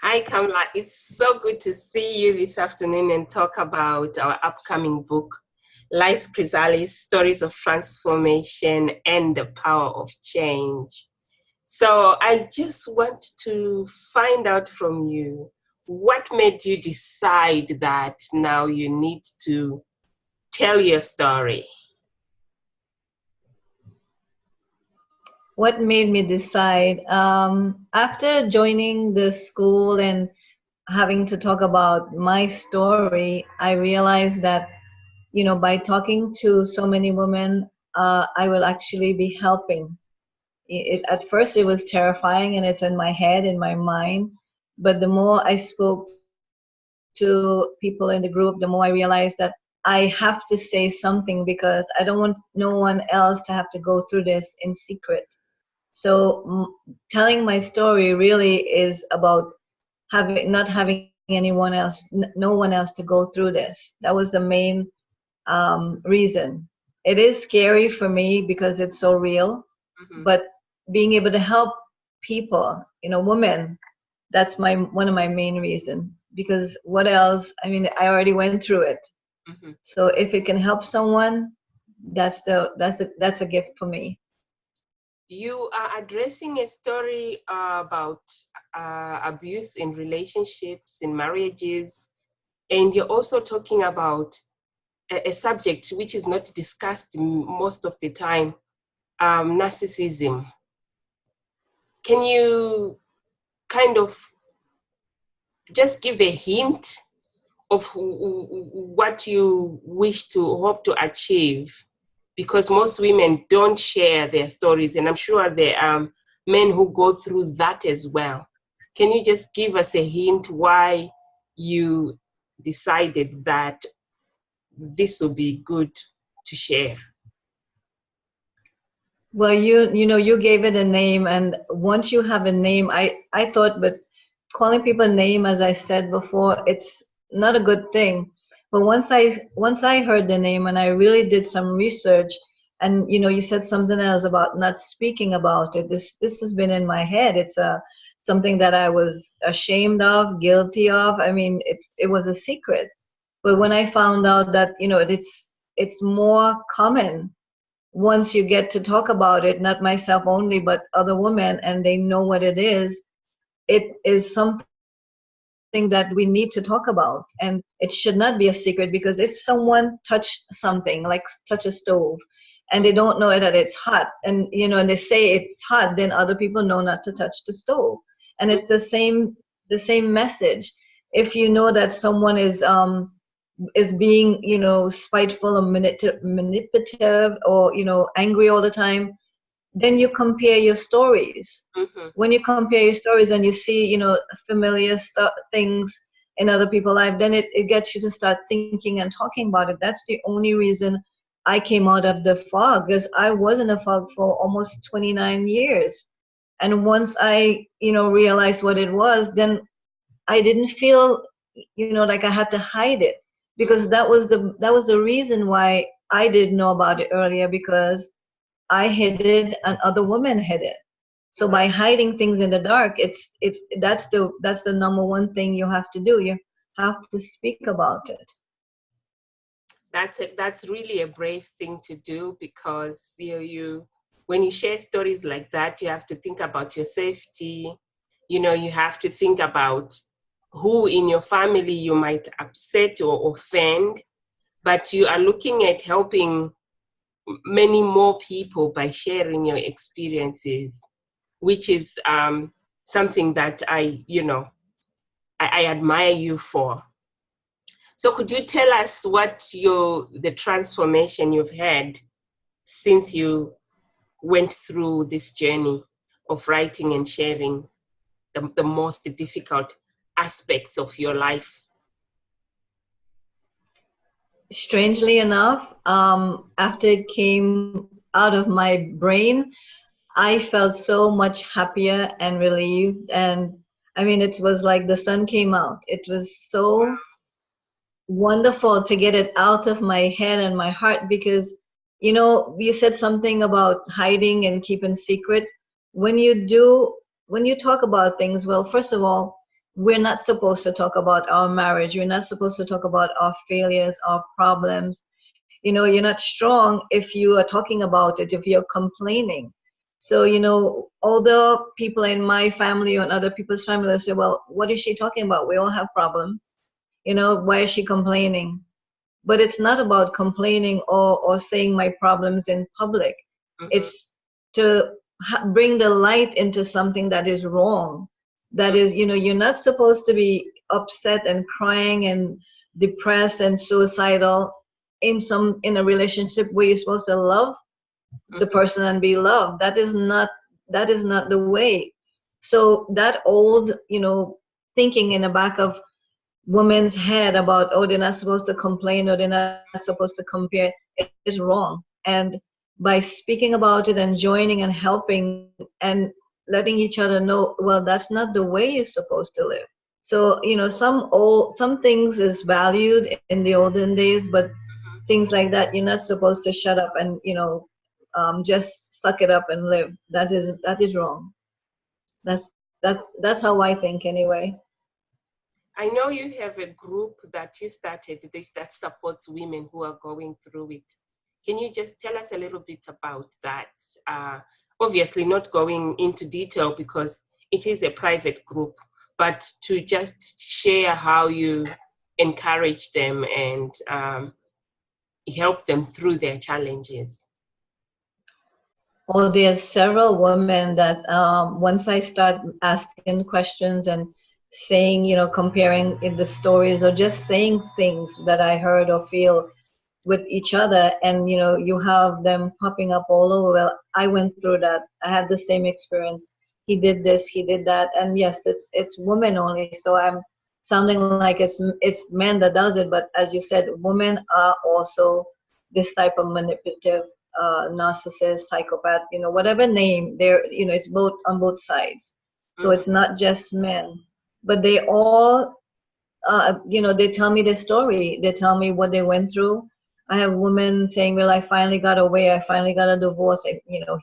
Hi, Kamla. It's so good to see you this afternoon and talk about our upcoming book, Life's Crysalis, Stories of Transformation and the Power of Change. So I just want to find out from you, what made you decide that now you need to tell your story? What made me decide? After joining the school and having to talk about my story, I realized that, by talking to so many women, I will actually be helping. At first, it was terrifying and it's in my head, in my mind. But the more I spoke to people in the group, the more I realized that I have to say something because I don't want no one else to have to go through this in secret. So telling my story really is about not having anyone else, no one else to go through this. That was the main reason. It is scary for me because it's so real, but being able to help people, women, that's my one of my main reason. Because what else? I mean, I already went through it. So if it can help someone, that's a gift for me. You are addressing a story about abuse in relationships, in marriages, and you're also talking about a subject which is not discussed most of the time, narcissism. Can you kind of just give a hint of what you wish to hope to achieve? Because most women don't share their stories, and I'm sure there are men who go through that as well. Can you just give us a hint why you decided that this would be good to share? Well, you gave it a name, and once you have a name, I thought, but calling people a name, as I said before, it's not a good thing. But once I heard the name and I really did some research, and you said something else about not speaking about it. This has been in my head. It's something that I was ashamed of, guilty of. I mean, it was a secret. But when I found out that it's more common once you get to talk about it, not myself only, but other women, and they know what it is something that we need to talk about. And it should not be a secret, because if someone touched something, like touch a stove, and they don't know that it's hot, and they say it's hot, then other people know not to touch the stove. And it's the same message. If you know that someone is being spiteful or manipulative, or angry all the time, then you compare your stories. When you compare your stories and you see familiar things in other people's life, then it gets you to start thinking and talking about it. That's the only reason I came out of the fog, because I was in a fog for almost 29 years. And once I realized what it was, then I didn't feel like I had to hide it, because that was the reason why I didn't know about it earlier, because I hid it and other women hid it. So by hiding things in the dark, that's the number one thing you have to do. You have to speak about it. That's really a brave thing to do, because you when you share stories like that, you have to think about your safety. You have to think about who in your family you might upset or offend, but you are looking at helping many more people by sharing your experiences, which is something that I admire you for. So could you tell us what the transformation you've had since you went through this journey of writing and sharing the most difficult aspects of your life? Strangely enough, after it came out of my brain, I felt so much happier and relieved. And I mean, it was like the sun came out. It was so wonderful to get it out of my head and my heart, because you said something about hiding and keeping secret. When you talk about things, well, first of all, we're not supposed to talk about our marriage. We're not supposed to talk about our failures, our problems. You know, you're not strong if you are talking about it, if you're complaining. So, you know, although people in my family or in other people's family say, well, what is she talking about? We all have problems. You know, why is she complaining? But it's not about complaining or saying my problems in public. It's to bring the light into something that is wrong. That is, you know, you're not supposed to be upset and crying and depressed and suicidal in a relationship where you're supposed to love the person and be loved. That is not the way. So that old, you know, thinking in the back of women's head about, oh, they're not supposed to complain or they're not supposed to compare, is wrong. And by speaking about it and joining and helping and letting each other know, well, that's not the way you're supposed to live. So, you know, some things is valued in the olden days, but things like that, you're not supposed to shut up and, you know, just suck it up and live. That is wrong. That's how I think anyway. I know you have a group that you started that supports women who are going through it. Can you just tell us a little bit about that? Obviously, not going into detail because it is a private group, but to just share how you encourage them and help them through their challenges. Well, there's several women that once I start asking questions and saying, you know, comparing the stories or just saying things that I heard or feel with each other, and you know, you have them popping up all over. Well, I went through that. I had the same experience. He did this, he did that, and yes, it's women only. So I'm sounding like it's men that does it, but as you said, women are also this type of manipulative, narcissist, psychopath, you know, whatever name. There, you know, it's both on both sides. So it's not just men, but they all, you know, they tell me their story. They tell me what they went through. I have women saying, well, I finally got away. I finally got a divorce. You know,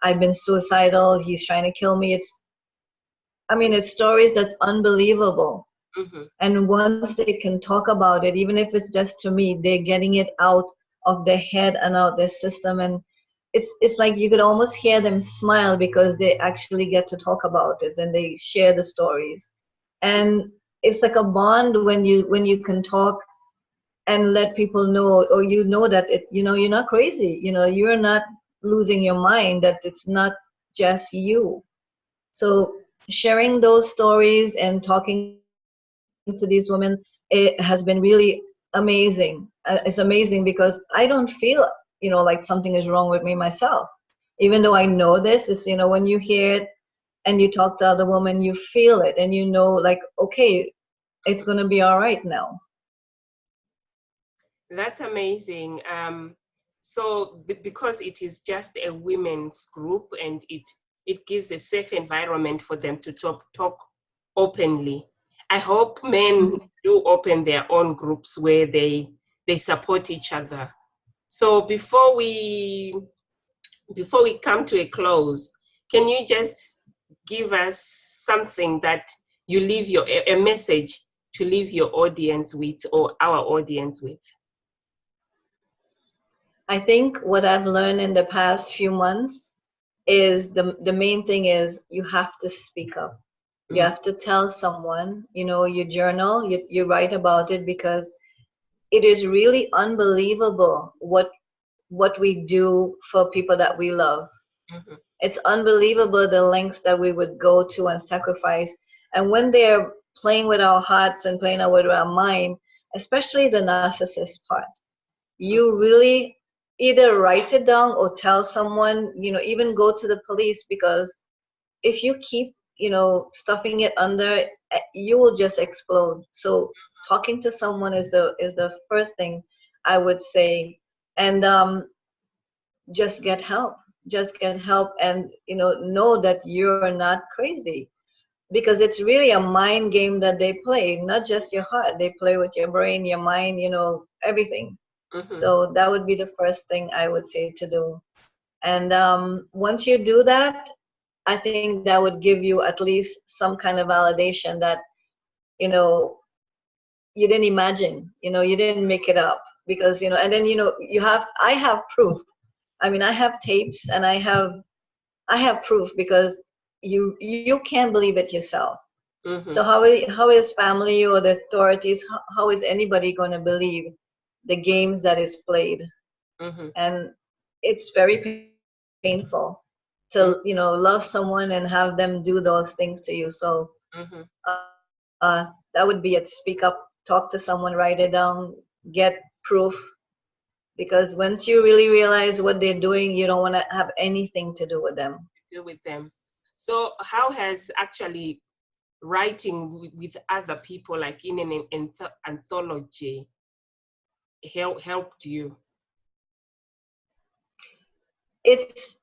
I've been suicidal. He's trying to kill me. I mean, it's stories that's unbelievable. And once they can talk about it, even if it's just to me, they're getting it out of their head and out their system. And it's like you could almost hear them smile because they actually get to talk about it and they share the stories. And it's like a bond when you can talk and let people know, or you know that you know, you're not crazy, you know, you're not losing your mind, that it's not just you. So sharing those stories and talking to these women, it has been really amazing. It's amazing because I don't feel, you know, like something is wrong with me myself, even though I know this is, you know, when you hear it and you talk to other women, you feel it and you know, like, okay, it's going to be all right now. That's amazing. So because it is just a women's group and it gives a safe environment for them to talk openly. I hope men do open their own groups where they support each other. So before we come to a close, can you just give us something that you leave a message to leave your audience with, or our audience with? I think what I've learned in the past few months is the main thing is you have to speak up. You have to tell someone, you know, you journal, you write about it, because it is really unbelievable what we do for people that we love. It's unbelievable the lengths that we would go to and sacrifice. And when they're playing with our hearts and playing with our mind, especially the narcissist part, you really either write it down or tell someone, you know, even go to the police, because if you keep, you know, stuffing it under, you will just explode. So talking to someone is the first thing I would say. And just get help. Just get help, and you know that you're not crazy, because it's really a mind game that they play, not just your heart. They play with your brain, your mind, you know, everything. So that would be the first thing I would say to do. And once you do that, I think that would give you at least some kind of validation that, you know, you didn't imagine, you know, you didn't make it up. Because, you know, and then, you know, I have proof. I mean, I have tapes, and I have proof, because you can't believe it yourself. Mm-hmm. So how is family or the authorities, how is anybody going to believe the games that is played? Mm-hmm. And it's very painful to, you know, love someone and have them do those things to you. So Mm-hmm. that would be it. Speak up, talk to someone, write it down, get proof. Because once you really realize what they're doing, you don't want to have anything to do with them. With them. So how has actually writing with other people, like in an anthology, helped you? It's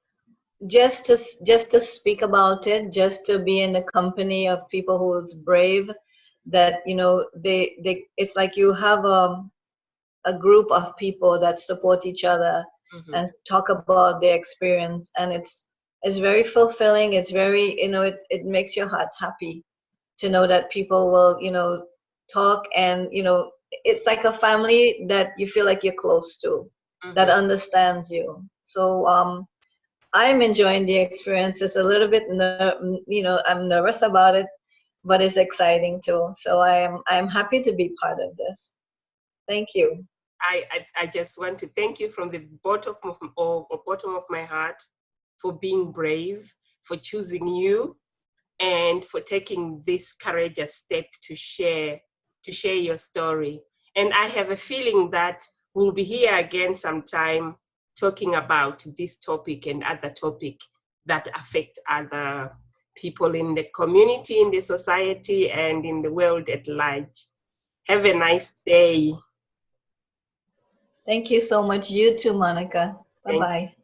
just to speak about it, just to be in the company of people who's brave, that, you know, they it's like you have a group of people that support each other Mm-hmm. and talk about their experience, and it's very fulfilling. It's very, you know, it makes your heart happy to know that people will, you know, talk, and, you know, it's like a family that you feel like you're close to, that Mm-hmm. understands you. So I'm enjoying the experience. It's a little bit, you know, I'm nervous about it, but it's exciting too. So I'm happy to be part of this. Thank you. I just want to thank you from the bottom of my heart for being brave, for choosing you, and for taking this courageous step to share your story. And I have a feeling that we'll be here again sometime talking about this topic and other topic that affect other people in the community, in the society, and in the world at large. Have a nice day. Thank you so much. You too, Monica. Bye Thank you. bye.